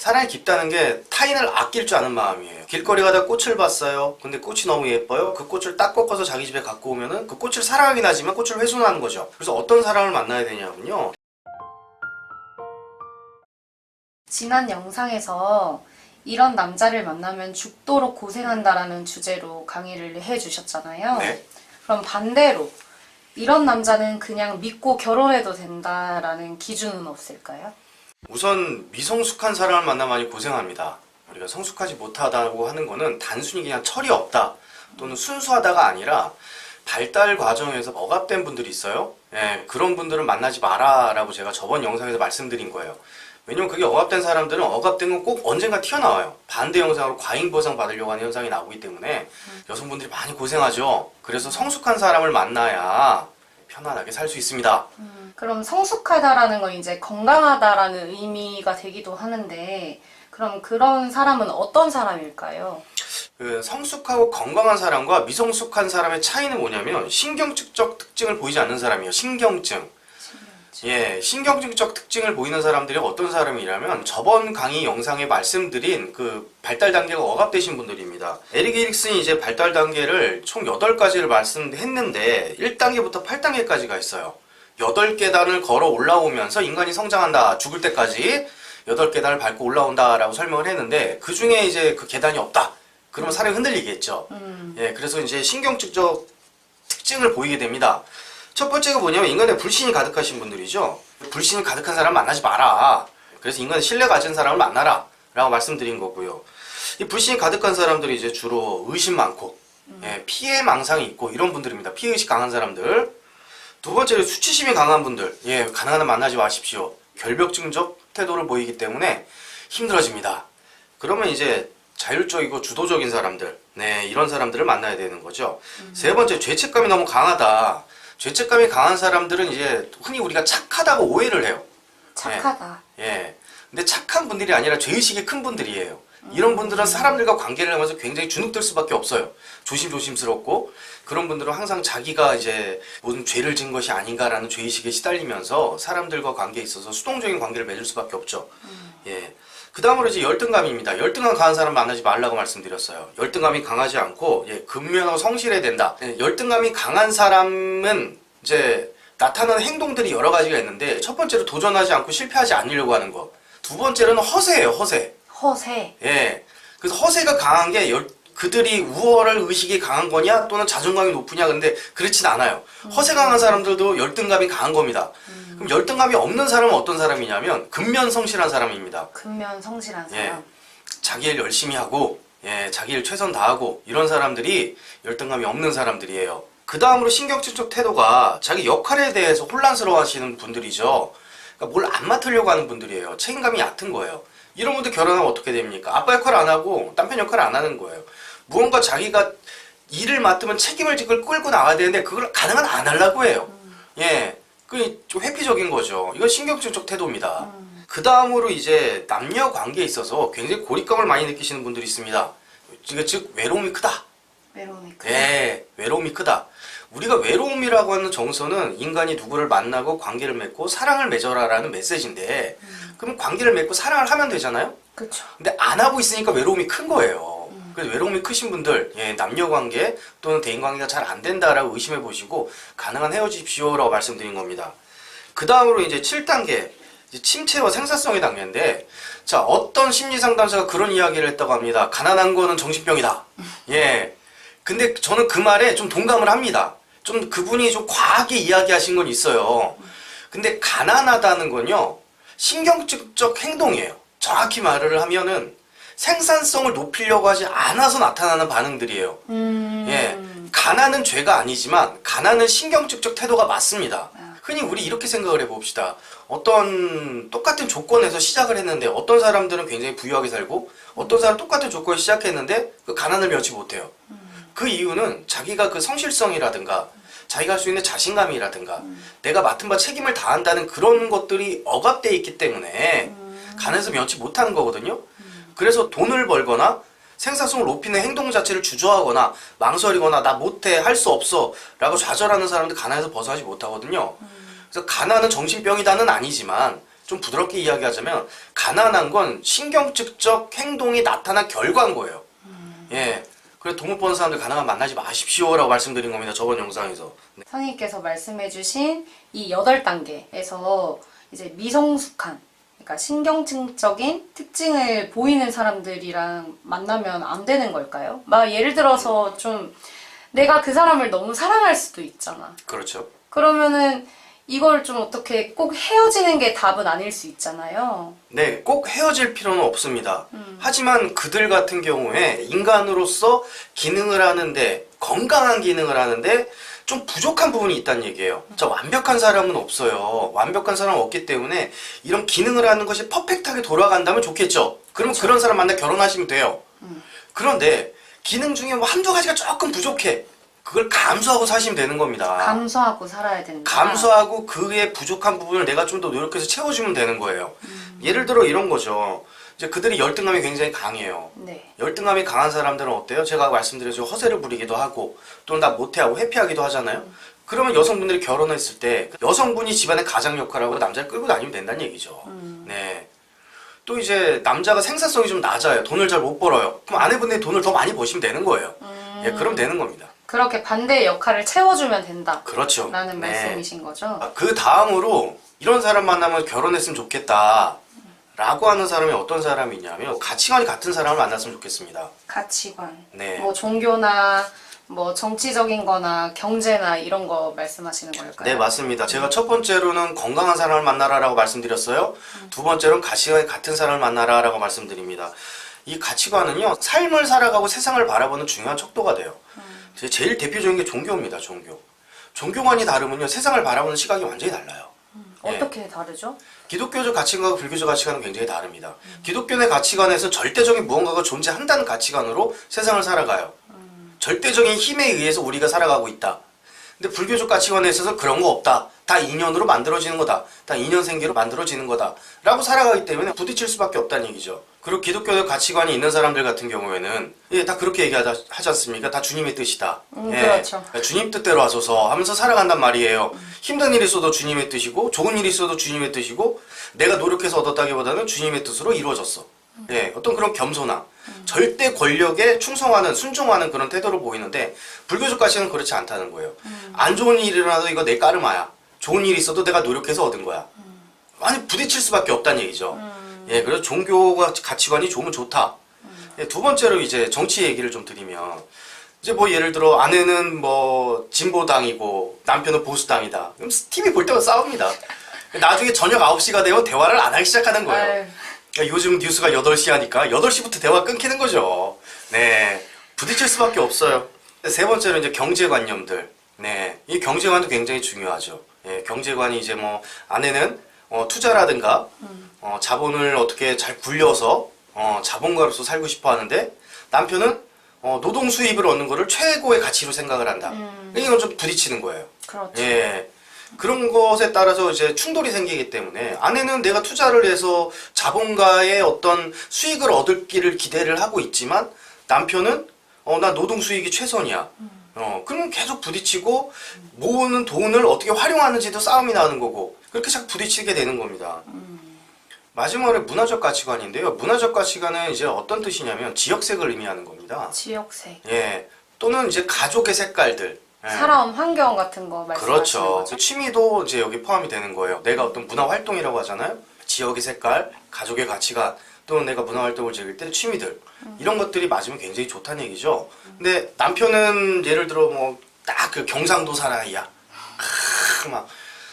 사랑이 깊다는 게 타인을 아낄 줄 아는 마음이에요. 길거리 가다 꽃을 봤어요. 근데 꽃이 너무 예뻐요. 그 꽃을 딱 꺾어서 자기 집에 갖고 오면은 그 꽃을 사랑하긴 하지만 꽃을 훼손하는 거죠. 그래서 어떤 사람을 만나야 되냐면요. 지난 영상에서 이런 남자를 만나면 죽도록 고생한다라는 주제로 강의를 해주셨잖아요. 네. 그럼 반대로 이런 남자는 그냥 믿고 결혼해도 된다라는 기준은 없을까요? 우선 미성숙한 사람을 만나면 많이 고생합니다. 우리가 성숙하지 못하다고 하는 거는 단순히 그냥 철이 없다 또는 순수하다가 아니라 발달 과정에서 억압된 분들이 있어요. 예, 그런 분들은 만나지 마라 라고 제가 저번 영상에서 말씀드린 거예요. 왜냐면 그게 억압된 사람들은 억압된 건 꼭 언젠가 튀어나와요. 반대 영상으로 과잉보상 받으려고 하는 현상이 나오기 때문에 여성분들이 많이 고생하죠. 그래서 성숙한 사람을 만나야 편안하게 살 수 있습니다. 그럼 성숙하다라는 건 이제 건강하다라는 의미가 되기도 하는데 그럼 그런 사람은 어떤 사람일까요? 그 성숙하고 건강한 사람과 미성숙한 사람의 차이는 뭐냐면 신경증적 특징을 보이지 않는 사람이에요. 신경증. 예, 신경증적 특징을 보이는 사람들이 어떤 사람이냐면 저번 강의 영상에 말씀드린 그 발달 단계가 억압되신 분들입니다. 에릭 에릭슨이 이제 발달 단계를 총 8가지를 말씀했는데 1단계부터 8단계까지가 있어요. 8계단을 걸어 올라오면서 인간이 성장한다. 죽을 때까지 8계단을 밟고 올라온다 라고 설명을 했는데 그 중에 이제 그 계단이 없다. 그러면 사람이 흔들리겠죠. 예, 그래서 이제 신경증적 특징을 보이게 됩니다. 첫 번째가 뭐냐면 인간에 불신이 가득하신 분들이죠. 불신이 가득한 사람 만나지 마라. 그래서 인간에 신뢰 가진 사람을 만나라 라고 말씀드린 거고요. 이 불신이 가득한 사람들이 이제 주로 의심 많고 예, 피해 망상이 있고 이런 분들입니다. 피해의식 강한 사람들. 두 번째로 수치심이 강한 분들. 예, 가능한 한 만나지 마십시오. 결벽증적 태도를 보이기 때문에 힘들어집니다. 그러면 이제 자율적이고 주도적인 사람들, 네, 이런 사람들을 만나야 되는 거죠. 세 번째, 죄책감이 너무 강하다. 죄책감이 강한 사람들은 이제 흔히 우리가 착하다고 오해를 해요. 착하다. 예. 예. 근데 착한 분들이 아니라 죄의식이 큰 분들이에요. 이런 분들은 사람들과 관계를 하면서 굉장히 주눅들 수밖에 없어요. 조심스럽고 그런 분들은 항상 자기가 이제 무슨 죄를 진 것이 아닌가라는 죄의식에 시달리면서 사람들과 관계에 있어서 수동적인 관계를 맺을 수밖에 없죠. 예. 그 다음으로 이제 열등감입니다. 열등감 강한 사람 만나지 말라고 말씀드렸어요. 열등감이 강하지 않고 예, 근면하고 성실해야 된다. 예, 열등감이 강한 사람은 이제 나타나는 행동들이 여러 가지가 있는데 첫 번째로 도전하지 않고 실패하지 않으려고 하는 거. 두 번째로는 허세예요. 허세. 허세. 예. 그래서 허세가 강한 게 그들이 우월할 의식이 강한 거냐 또는 자존감이 높으냐 근데 그렇진 않아요. 허세 강한 사람들도 열등감이 강한 겁니다. 그럼 열등감이 없는 사람은 어떤 사람이냐면 근면성실한 사람입니다. 근면성실한 사람. 예. 자기 일 열심히 하고 예, 자기 일 최선 다하고 이런 사람들이 열등감이 없는 사람들이에요. 그 다음으로 신경질적 태도가 자기 역할에 대해서 혼란스러워 하시는 분들이죠. 그러니까 뭘 안 맡으려고 하는 분들이에요. 책임감이 얕은 거예요. 이런 분들 결혼하면 어떻게 됩니까? 아빠 역할 안 하고 남편 역할 안 하는 거예요. 무언가 자기가 일을 맡으면 책임을 지고 끌고 나가야 되는데 그걸 가능한 안 하려고 해요. 예, 그 좀 회피적인 거죠. 이건 신경질적 태도입니다. 그 다음으로 이제 남녀 관계에 있어서 굉장히 고립감을 많이 느끼시는 분들이 있습니다. 즉 외로움이 크다. 외로움이 크다. 네, 외로움이 크다. 우리가 외로움이라고 하는 정서는 인간이 누구를 만나고 관계를 맺고 사랑을 맺어라라는 메시지인데 그럼 관계를 맺고 사랑을 하면 되잖아요? 그렇죠. 근데 안 하고 있으니까 외로움이 큰 거예요. 그래서 외로움이 크신 분들, 예, 남녀관계 또는 대인관계가 잘 안 된다라고 의심해 보시고 가능한 헤어지십시오라고 말씀드린 겁니다. 그 다음으로 이제 7단계, 침체와 생사성의 단계인데 자, 어떤 심리상담사가 그런 이야기를 했다고 합니다. 가난한 거는 정신병이다. 예. 근데 저는 그 말에 좀 동감을 합니다. 좀 그분이 좀 과하게 이야기하신 건 있어요. 근데 가난하다는 건요, 신경증적 행동이에요. 정확히 말을 하면은 생산성을 높이려고 하지 않아서 나타나는 반응들이에요. 예, 가난은 죄가 아니지만 가난은 신경증적 태도가 맞습니다. 흔히 우리 이렇게 생각을 해봅시다. 어떤 똑같은 조건에서 시작을 했는데 어떤 사람들은 굉장히 부유하게 살고 어떤 사람은 똑같은 조건에서 시작했는데 그 가난을 면치 못해요. 그 이유는 자기가 그 성실성이라든가 자기가 할 수 있는 자신감이라든가 내가 맡은 바 책임을 다한다는 그런 것들이 억압되어 있기 때문에 가난에서 면치 못하는 거거든요. 그래서 돈을 벌거나 생산성을 높이는 행동 자체를 주저하거나 망설이거나 나 못해, 할 수 없어 라고 좌절하는 사람들 가난에서 벗어나지 못하거든요. 그래서 가난은 정신병이다는 아니지만 좀 부드럽게 이야기하자면 가난한 건 신경증적 행동이 나타난 결과인 거예요. 예. 그래서 돈 못 버는 사람들 가난한 만나지 마십시오라고 말씀드린 겁니다. 저번 영상에서. 네. 선생님께서 말씀해주신 이 8단계에서 이제 미성숙한, 그러니까 신경증적인 특징을 보이는 사람들이랑 만나면 안 되는 걸까요? 막 예를 들어서 좀 내가 그 사람을 너무 사랑할 수도 있잖아. 그렇죠. 그러면은 이걸 좀 어떻게 꼭 헤어지는 게 답은 아닐 수 있잖아요. 네, 꼭 헤어질 필요는 없습니다. 하지만 그들 같은 경우에 인간으로서 기능을 하는데, 건강한 기능을 하는데 좀 부족한 부분이 있다는 얘기예요. 자, 완벽한 사람은 없어요. 완벽한 사람은 없기 때문에 이런 기능을 하는 것이 퍼펙트하게 돌아간다면 좋겠죠. 그러면 그쵸. 그런 사람 만나 결혼하시면 돼요. 그런데 기능 중에 뭐 한두 가지가 조금 부족해. 그걸 감수하고 사시면 되는 겁니다. 감수하고 살아야 된다. 감수하고 그의 부족한 부분을 내가 좀 더 노력해서 채워주면 되는 거예요. 예를 들어 이런 거죠. 이제 그들이 열등감이 굉장히 강해요. 네. 열등감이 강한 사람들은 어때요? 제가 말씀드렸죠. 허세를 부리기도 하고 또는 나 못해하고 회피하기도 하잖아요. 그러면 여성분들이 결혼했을 때 여성분이 집안의 가장 역할하고 남자를 끌고 다니면 된다는 얘기죠. 네. 또 이제 남자가 생산성이 좀 낮아요. 돈을 잘 못 벌어요. 그럼 아내분들이 돈을 더 많이 버시면 되는 거예요. 예, 그럼 되는 겁니다. 그렇게 반대의 역할을 채워주면 된다. 그렇죠. 라는 네. 말씀이신 거죠? 그 다음으로 이런 사람 만나면 결혼했으면 좋겠다 라고 하는 사람이 어떤 사람이냐면 가치관이 같은 사람을 만났으면 좋겠습니다. 가치관. 네. 뭐 종교나 뭐 정치적인 거나 경제나 이런 거 말씀하시는 걸까요? 네, 맞습니다. 제가 첫 번째로는 건강한 사람을 만나라라고 말씀드렸어요. 두 번째로는 가치관이 같은 사람을 만나라라고 말씀드립니다. 이 가치관은요, 삶을 살아가고 세상을 바라보는 중요한 척도가 돼요. 제일 대표적인 게 종교입니다. 종교관이 다르면요, 세상을 바라보는 시각이 완전히 달라요. 어떻게 다르죠? 기독교적 가치관과 불교적 가치관은 굉장히 다릅니다. 기독교의 가치관에서 절대적인 무언가가 존재한다는 가치관으로 세상을 살아가요. 절대적인 힘에 의해서 우리가 살아가고 있다. 근데 불교적 가치관에 있어서 그런 거 없다. 다 인연으로 만들어지는 거다. 다 인연생계로 만들어지는 거다. 라고 살아가기 때문에 부딪힐 수밖에 없다는 얘기죠. 그리고 기독교적 가치관이 있는 사람들 같은 경우에는 다 그렇게 얘기하지 않습니까? 다 주님의 뜻이다. 그렇죠. 주님 뜻대로 하소서 하면서 살아간단 말이에요. 힘든 일이 있어도 주님의 뜻이고 좋은 일이 있어도 주님의 뜻이고 내가 노력해서 얻었다기보다는 주님의 뜻으로 이루어졌어. 어떤 그런 겸손함, 절대 권력에 충성하는, 순종하는 그런 태도를 보이는데 불교적 가치는 그렇지 않다는 거예요. 안 좋은 일이 일어나도 이거 내 까르마야. 좋은 일이 있어도 내가 노력해서 얻은 거야. 많이 부딪힐 수밖에 없다는 얘기죠. 그래서 종교가 가치관이 좋으면 좋다. 두 번째로 이제 정치 얘기를 좀 드리면 이제 뭐 예를 들어 아내는 뭐 진보당이고 남편은 보수당이다. 그럼 TV 볼 때마다 싸웁니다. 나중에 저녁 9시가 되면 대화를 안 하기 시작하는 거예요. 요즘 뉴스가 8시 하니까 8시부터 대화 끊기는 거죠. 네. 부딪힐 수밖에 없어요. 세 번째로 이제 경제관념들. 네. 이 경제관도 굉장히 중요하죠. 경제관이 이제 뭐 아내는 투자라든가 자본을 어떻게 잘 굴려서 자본가로서 살고 싶어 하는데 남편은 노동 수입을 얻는 거를 최고의 가치로 생각을 한다. 이건 좀 부딪히는 거예요. 그렇죠. 그런 것에 따라서 이제 충돌이 생기기 때문에 아내는 내가 투자를 해서 자본가의 어떤 수익을 얻기를 기대를 하고 있지만 남편은 나 노동 수익이 최선이야. 그러면 계속 부딪히고 모으는 돈을 어떻게 활용하는지도 싸움이 나는 거고 그렇게 자꾸 부딪히게 되는 겁니다. 마지막으로 문화적 가치관인데요. 문화적 가치관은 이제 어떤 뜻이냐면 지역색을 의미하는 겁니다. 지역색. 또는 이제 가족의 색깔들. 살아온 환경 같은 거 말씀하시는 그렇죠. 거죠? 취미도 이제 여기 포함이 되는 거예요. 내가 어떤 문화 활동이라고 하잖아요. 지역의 색깔, 가족의 가치관, 또는 내가 문화 활동을 즐길 때 취미들 이런 것들이 맞으면 굉장히 좋다는 얘기죠. 근데 남편은 예를 들어 뭐 딱 그 경상도 사나이야. 막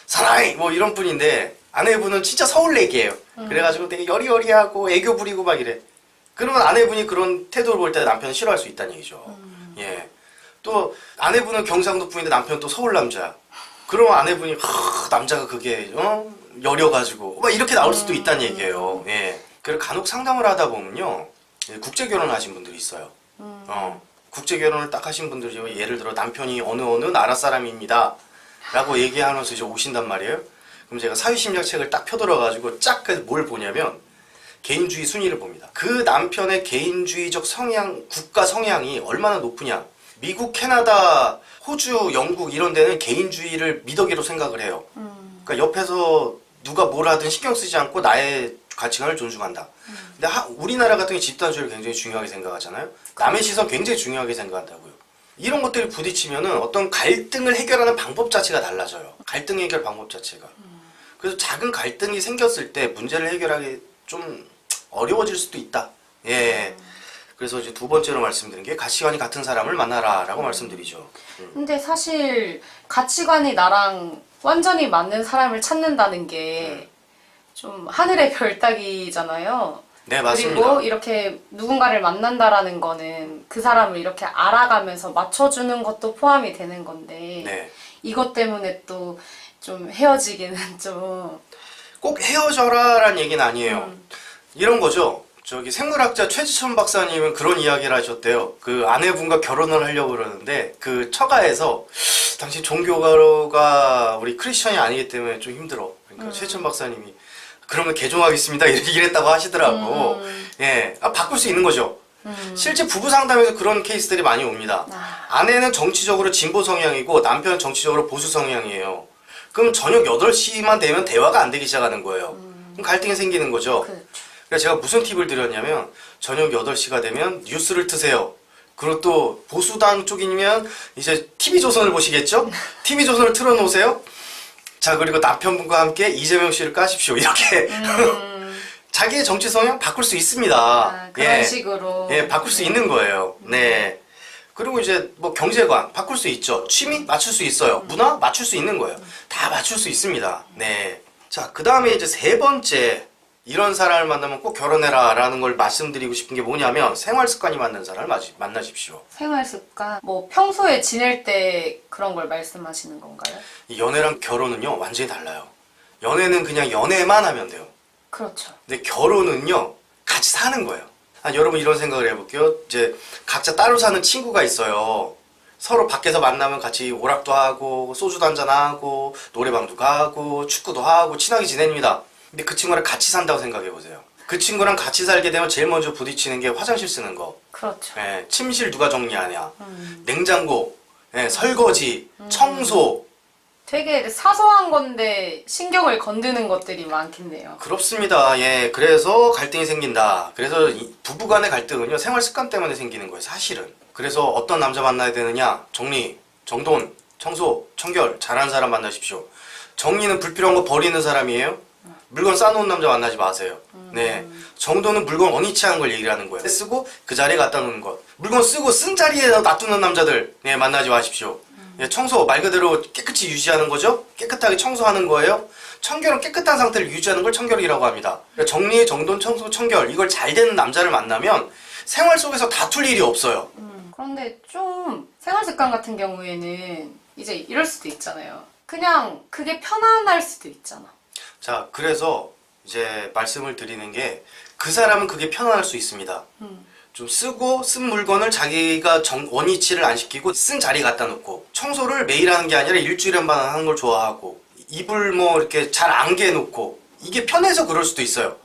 사나이 뭐 이런 분인데 아내분은 진짜 서울내기예요. 그래가지고 되게 여리여리하고 애교 부리고 막 이래. 그러면 아내분이 그런 태도를 볼 때 남편은 싫어할 수 있다는 얘기죠. 또 아내분은 경상도 분인데 남편은 또 서울 남자야. 그러면 아내분이 남자가 그게 여려가지고 막 이렇게 나올 수도 있다는 얘기예요. 그리고 간혹 상담을 하다 보면요 국제 결혼하신 분들이 있어요. 국제 결혼을 딱 하신 분들이 예를 들어 남편이 어느 나라 사람입니다 라고 얘기하면서 이제 오신단 말이에요. 그럼 제가 사회심리학 책을 딱 펴들어가지고 쫙 뭘 보냐면 개인주의 순위를 봅니다. 그 남편의 개인주의적 성향, 국가 성향이 얼마나 높으냐. 미국, 캐나다, 호주, 영국 이런 데는 개인주의를 미덕이로 생각을 해요. 그러니까 옆에서 누가 뭘 하든 신경 쓰지 않고 나의 가치관을 존중한다. 근데 우리나라 같은 경우 집단주의를 굉장히 중요하게 생각하잖아요. 남의 시선 굉장히 중요하게 생각한다고요. 이런 것들이 부딪히면은 어떤 갈등을 해결하는 방법 자체가 달라져요. 갈등 해결 방법 자체가. 그래서 작은 갈등이 생겼을 때 문제를 해결하기 좀 어려워질 수도 있다. 예. 그래서 이제 두 번째로 말씀드린 게 가치관이 같은 사람을 만나라라고 말씀드리죠. 근데 사실 가치관이 나랑 완전히 맞는 사람을 찾는다는 게 좀 하늘의 별 따기잖아요. 네, 맞습니다. 그리고 이렇게 누군가를 만난다라는 거는 그 사람을 이렇게 알아가면서 맞춰주는 것도 포함이 되는 건데 네. 이것 때문에 또 좀 헤어지기는 좀 꼭 헤어져라라는 얘기는 아니에요. 이런 거죠. 저기 생물학자 최지천 박사님은 그런 이야기를 하셨대요. 그 아내분과 결혼을 하려고 그러는데 그 처가에서 당신 종교가 우리 크리스천이 아니기 때문에 좀 힘들어. 그러니까 최지천 박사님이 그러면 개종하겠습니다 이렇게 얘기를 했다고 하시더라고. 예, 바꿀 수 있는 거죠. 실제 부부 상담에서 그런 케이스들이 많이 옵니다. 아내는 정치적으로 진보 성향이고 남편은 정치적으로 보수 성향이에요. 그럼 저녁 8시만 되면 대화가 안 되기 시작하는 거예요. 그럼 갈등이 생기는 거죠. 그렇죠. 그래서 제가 무슨 팁을 드렸냐면 저녁 8시가 되면 뉴스를 트세요. 그리고 또 보수당 쪽이면 이제 TV조선을 보시겠죠? TV조선을 틀어놓으세요. 자, 그리고 남편분과 함께 이재명 씨를 까십시오. 이렇게 자기의 정치 성향 바꿀 수 있습니다. 아, 그런 예. 식으로 예, 바꿀 수 있는 거예요. 네. 그리고 이제 뭐 경제관 바꿀 수 있죠. 취미 맞출 수 있어요. 문화 맞출 수 있는 거예요. 다 맞출 수 있습니다. 네. 자, 그 다음에 이제 세 번째 이런 사람을 만나면 꼭 결혼해라 라는 걸 말씀드리고 싶은 게 뭐냐면 생활 습관이 맞는 사람을 만나십시오. 생활 습관 뭐 평소에 지낼 때 그런 걸 말씀하시는 건가요? 이 연애랑 결혼은요 완전히 달라요. 연애는 그냥 연애만 하면 돼요. 그렇죠. 근데 결혼은요 같이 사는 거예요. 여러분 이런 생각을 해볼게요. 이제 각자 따로 사는 친구가 있어요. 서로 밖에서 만나면 같이 오락도 하고 소주도 한잔하고 노래방도 가고 축구도 하고 친하게 지냅니다. 근데 그 친구랑 같이 산다고 생각해보세요. 그 친구랑 같이 살게 되면 제일 먼저 부딪히는 게 화장실 쓰는 거. 그렇죠. 예, 침실 누가 정리하냐. 냉장고, 예, 설거지, 청소. 되게 사소한 건데 신경을 건드는 것들이 많겠네요. 그렇습니다. 예, 그래서 갈등이 생긴다. 그래서 부부 간의 갈등은요, 생활 습관 때문에 생기는 거예요, 사실은. 그래서 어떤 남자 만나야 되느냐? 정리, 정돈, 청소, 청결, 잘하는 사람 만나십시오. 정리는 불필요한 거 버리는 사람이에요. 물건 쌓아놓은 남자 만나지 마세요. 네, 정도는 물건 원위치한 걸 얘기를 하는 거예요. 쓰고 그 자리에 갖다 놓는 것. 물건 쓰고 쓴 자리에 놔두는 남자들 네, 만나지 마십시오. 예, 청소 말 그대로 깨끗이 유지하는 거죠. 깨끗하게 청소하는 거예요. 청결은 깨끗한 상태를 유지하는 걸 청결이라고 합니다. 그러니까 정리, 정돈, 청소, 청결 이걸 잘 되는 남자를 만나면 생활 속에서 다툴 일이 없어요. 그런데 좀 생활 습관 같은 경우에는 이제 이럴 수도 있잖아요. 그냥 그게 편안할 수도 있잖아. 자, 그래서 이제 말씀을 드리는 게 그 사람은 그게 편안할 수 있습니다. 좀 쓰고 쓴 물건을 자기가 원위치를 안 시키고 쓴 자리에 갖다 놓고 청소를 매일 하는 게 아니라 일주일에 한 번 하는 걸 좋아하고 이불 뭐 이렇게 잘 안개 놓고 이게 편해서 그럴 수도 있어요.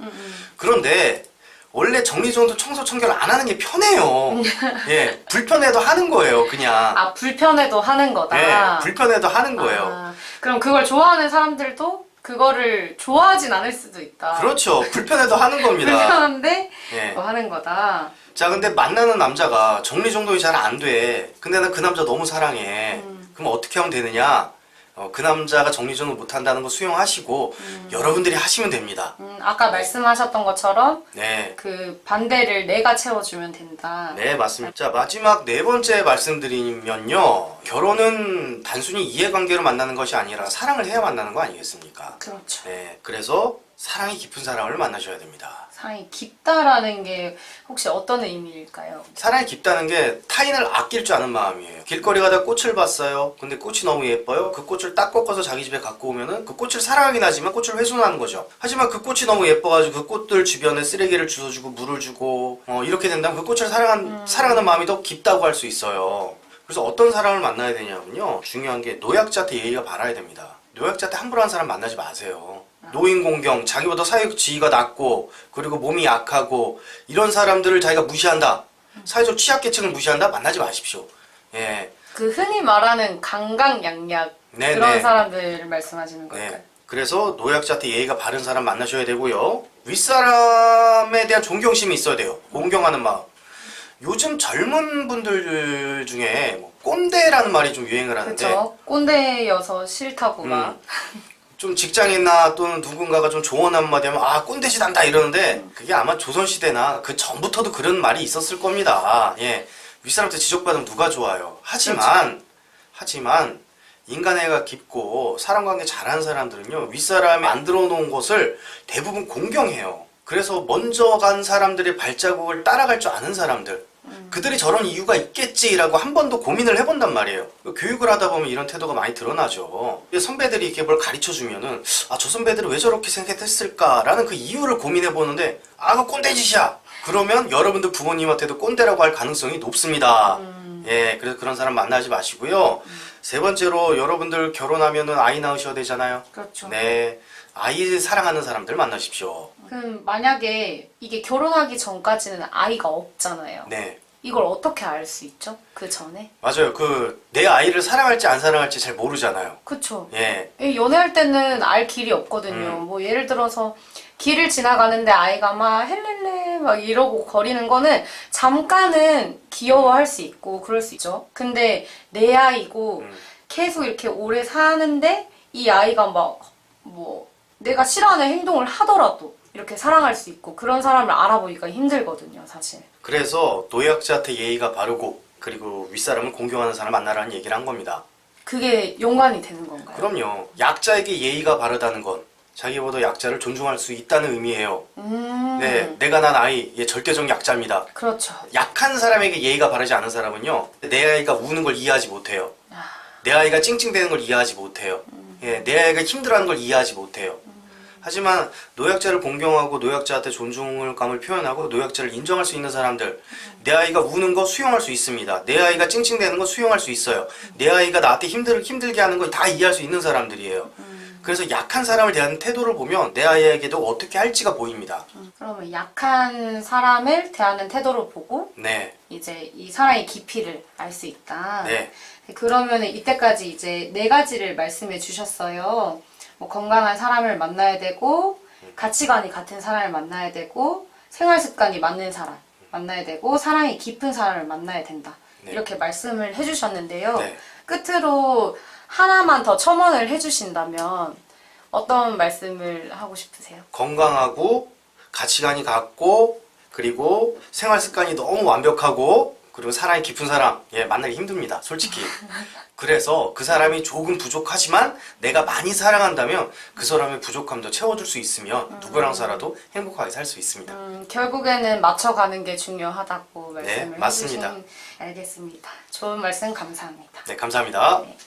그런데 원래 정리정돈 청소 청결 안 하는 게 편해요. 예, 불편해도 하는 거예요, 그냥. 아, 불편해도 하는 거다. 예, 불편해도 하는 거예요. 아, 그럼 그걸 좋아하는 사람들도 그거를 좋아하진 않을 수도 있다. 그렇죠. 불편해도 하는 겁니다. 불편한데 예. 뭐 하는 거다. 자, 근데 만나는 남자가 정리정돈이 잘 안 돼. 근데 난 그 남자 너무 사랑해. 그럼 어떻게 하면 되느냐? 그 남자가 정리정돈 못 한다는 거 수용하시고 여러분들이 하시면 됩니다. 아까 말씀하셨던 것처럼 네. 그 반대를 내가 채워주면 된다. 네, 맞습니다. 자, 마지막 네 번째 말씀드리면요. 결혼은 단순히 이해관계로 만나는 것이 아니라 사랑을 해야 만나는 거 아니겠습니까? 그렇죠. 네, 그래서 사랑이 깊은 사람을 만나셔야 됩니다. 사랑이 깊다라는 게 혹시 어떤 의미일까요? 사랑이 깊다는 게 타인을 아낄 줄 아는 마음이에요. 길거리 가다 꽃을 봤어요. 근데 꽃이 너무 예뻐요. 그 꽃을 딱 꺾어서 자기 집에 갖고 오면은 그 꽃을 사랑하긴 하지만 꽃을 훼손하는 거죠. 하지만 그 꽃이 너무 예뻐가지고 그 꽃들 주변에 쓰레기를 주워주고 물을 주고 이렇게 된다면 그 꽃을 사랑하는 마음이 더 깊다고 할 수 있어요. 그래서 어떤 사람을 만나야 되냐면요. 중요한 게 노약자한테 예의가 바라야 됩니다. 노약자한테 함부로 한 사람 만나지 마세요. 노인 공경, 자기보다 사회적 지위가 낮고 그리고 몸이 약하고 이런 사람들을 자기가 무시한다. 사회적 취약계층을 무시한다. 만나지 마십시오. 예. 그 흔히 말하는 강강약약 네, 그런 네. 사람들을 말씀하시는 걸까요? 네. 그래서 노약자한테 예의가 바른 사람 만나셔야 되고요. 윗사람에 대한 존경심이 있어야 돼요. 공경하는 마음. 요즘 젊은 분들 중에 뭐 꼰대라는 말이 좀 유행을 하는데 그쵸? 꼰대여서 싫다고 막. 좀 직장이나 또는 누군가가 좀 조언 한마디 하면 아 꼰대짓 한다 이러는데 그게 아마 조선시대나 그 전부터도 그런 말이 있었을 겁니다. 예, 윗사람한테 지적받으면 누가 좋아요. 하지만 인간애가 깊고 사람관계 잘하는 사람들은요 윗사람이 만들어 놓은 것을 대부분 공경해요. 그래서 먼저 간 사람들의 발자국을 따라갈 줄 아는 사람들 그들이 저런 이유가 있겠지라고 한 번 더 고민을 해본단 말이에요. 교육을 하다 보면 이런 태도가 많이 드러나죠. 선배들이 이렇게 뭘 가르쳐 주면은 아 저 선배들은 왜 저렇게 생각했을까라는 그 이유를 고민해 보는데 아 그 꼰대짓이야. 그러면 여러분들 부모님한테도 꼰대라고 할 가능성이 높습니다. 예, 그래서 그런 사람 만나지 마시고요. 세 번째로 여러분들 결혼하면은 아이 낳으셔야 되잖아요. 그렇죠. 네, 아이 사랑하는 사람들 만나십시오. 그럼 만약에 이게 결혼하기 전까지는 아이가 없잖아요. 네. 이걸 어떻게 알 수 있죠? 그 전에? 맞아요. 그 내 아이를 사랑할지 안 사랑할지 잘 모르잖아요. 그쵸. 예. 연애할 때는 알 길이 없거든요. 뭐 예를 들어서 길을 지나가는데 아이가 막 헬렐레 막 이러고 거리는 거는 잠깐은 귀여워할 수 있고 그럴 수 있죠. 근데 내 아이고 계속 이렇게 오래 사는데 이 아이가 막 뭐 내가 싫어하는 행동을 하더라도 이렇게 사랑할 수 있고 그런 사람을 알아보기가 힘들거든요, 사실. 그래서 노약자한테 예의가 바르고 그리고 윗사람을 공경하는 사람 만나라는 얘기를 한 겁니다. 그게 연관이 되는 건가요? 그럼요. 약자에게 예의가 바르다는 건 자기보다 약자를 존중할 수 있다는 의미예요. 네, 내가 난 아이, 얘 절대적 약자입니다. 그렇죠. 약한 사람에게 예의가 바르지 않은 사람은요, 내 아이가 우는 걸 이해하지 못해요. 내 아이가 찡찡대는 걸 이해하지 못해요. 예, 내 아이가 힘들어하는 걸 이해하지 못해요. 하지만 노약자를 공경하고 노약자한테 존중감을 표현하고 노약자를 인정할 수 있는 사람들, 내 아이가 우는 거 수용할 수 있습니다. 내 아이가 찡찡대는 거 수용할 수 있어요. 내 아이가 나한테 힘들게 하는 거 다 이해할 수 있는 사람들이에요. 그래서 약한 사람을 대하는 태도를 보면 내 아이에게도 어떻게 할지가 보입니다. 그러면 약한 사람을 대하는 태도를 보고 네, 이제 이 사람의 깊이를 알 수 있다. 네, 그러면 이때까지 이제 4가지를 말씀해 주셨어요. 뭐 건강한 사람을 만나야 되고 가치관이 같은 사람을 만나야 되고 생활 습관이 맞는 사람 만나야 되고 사랑이 깊은 사람을 만나야 된다. 네. 이렇게 말씀을 해주셨는데요. 네. 끝으로 하나만 더 첨언을 해주신다면 어떤 말씀을 하고 싶으세요? 건강하고 가치관이 같고 그리고 생활 습관이 너무 완벽하고 그리고 사랑이 깊은 사람 예 만나기 힘듭니다 솔직히. 그래서 그 사람이 조금 부족하지만 내가 많이 사랑한다면 그 사람의 부족함도 채워줄 수 있으면 누구랑 살아도 행복하게 살 수 있습니다. 결국에는 맞춰가는 게 중요하다고 네, 말씀을 맞습니다. 해주신 알겠습니다. 좋은 말씀 감사합니다. 네, 감사합니다. 네.